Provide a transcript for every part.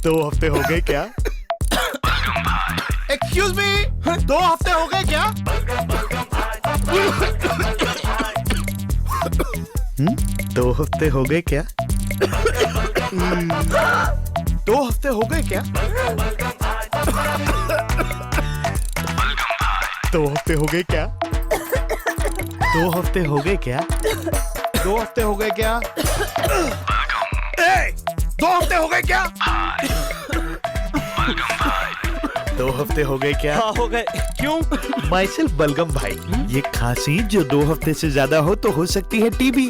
दो हफ्ते हो गए क्या? एक्सक्यूज मी, 2 हफ्ते हो गए क्या? 2 हफ्ते हो गए क्या? 2 हफ्ते हो गए क्या? 2 हफ्ते हो गए क्या? 2 हफ्ते हो गए क्या? 2 हफ्ते हो गए क्या? 2 हफ्ते हो गए क्या? 2 हफ्ते हो गए क्या? हाँ हो गए। क्यों? माई सेल्फ बलगम भाई। ये खांसी जो 2 हफ्ते से ज्यादा हो तो हो सकती है टीबी।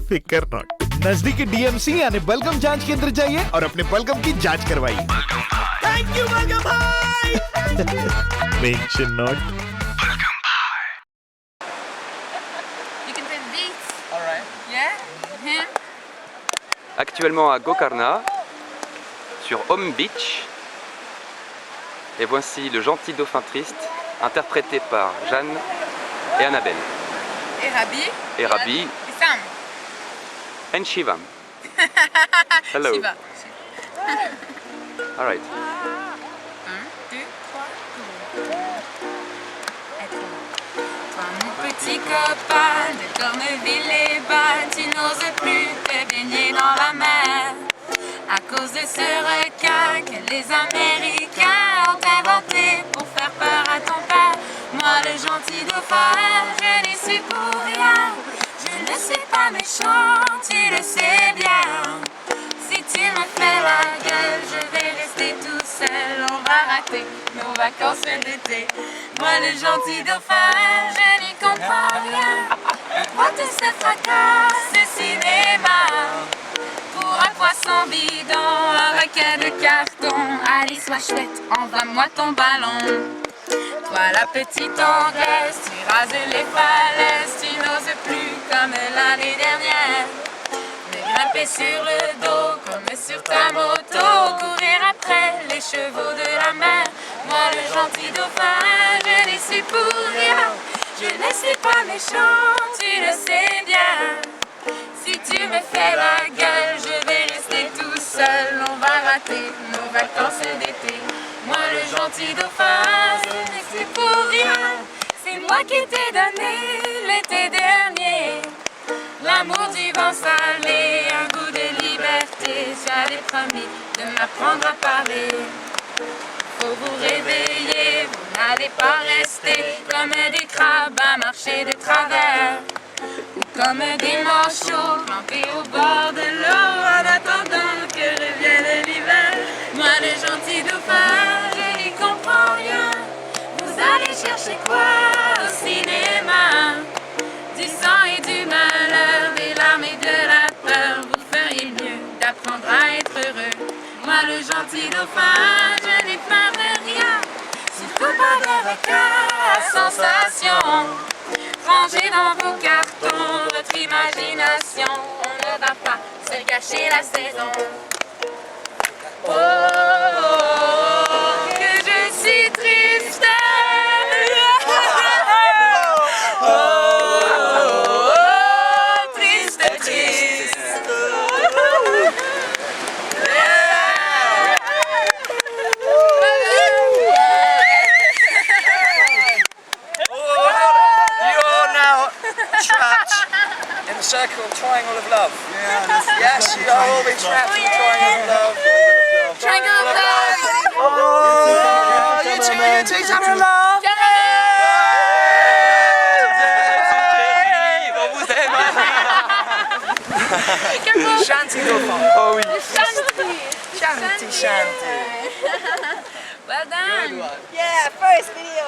फिकर नॉट, नजदीकी डीएमसी यानी बलगम जांच केंद्र जाइए और अपने बलगम की जांच करवाइए। थैंक यू बलगम भाई। Mention not. You can play the beats. All right. Yeah? Yeah? Actuellement à Gokarna, sur Home Beach. Et voici le gentil dauphin triste, interprété par Jeanne et Annabelle. Et Rabi? Et Rabi. Et Sam. And Shivam. Hello. Shiva. All right. 1, 2, 3, Toi mon petit copain de Corneville et bas, tu n'oses plus te baigner dans la mer. À cause de ce requin que les Américains ont inventé pour faire peur à ton père. Moi le gentil dauphin, je n'y suis pour rien. Je ne suis pas méchant, tu le sais bien. Si tu me fais la gueule, je vais rester tout seul. On va rater nos vacances d'été. Moi le gentil dauphin, je n'y comprends rien. Pourquoi tout ce fracas, ce cinéma? Pour un poisson bidon, un requin de carton. Allez, sois chouette, envoie-moi ton ballon. Toi la petite anglaise, tu rases les falaises. Tu n'oses plus comme l'année dernière. Mais grimper sur le dos comme sur ta moto. Courir après les chevaux de la mer. Moi le gentil dauphin, je n'y suis pour rien. Je ne suis pas méchant, tu le sais bien. Si tu me fais la gueule, je vais rester tout seul. On va rater nos vacances d'été. Moi le gentil dauphin, je ne suis pour rien. C'est moi qui t'ai donné l'été dernier l'amour du vent salé, un goût de liberté. J'avais promis de m'apprendre à parler. Faut vous réveiller, vous n'allez pas rester comme des crabes à marcher de travers. Ou comme des manchots campés au bord de l'eau en attendant que revienne l'hiver. Moi le gentil dauphin, je n'y comprends rien. Vous allez chercher quoi au cinéma? Du sang et du malheur, des larmes et de la peur. Vous feriez mieux d'apprendre à être heureux. Moi le gentil dauphin, je n'ai peur de rien. Surtout pas de requin à sensation. Rangez dans vos cartons votre imagination. On ne va pas se gâcher la saison. Oh, que je suis triste. Oh, triste, triste. You are now trapped in the circle of triangle of love. Yes, you are all being trapped in the triangle of love. Triangle of love. Oh, you two each other in love. Shanty dauphin. Oh oui. Shanty. Shanty, shanty. Well done. Good one. Yeah, first video.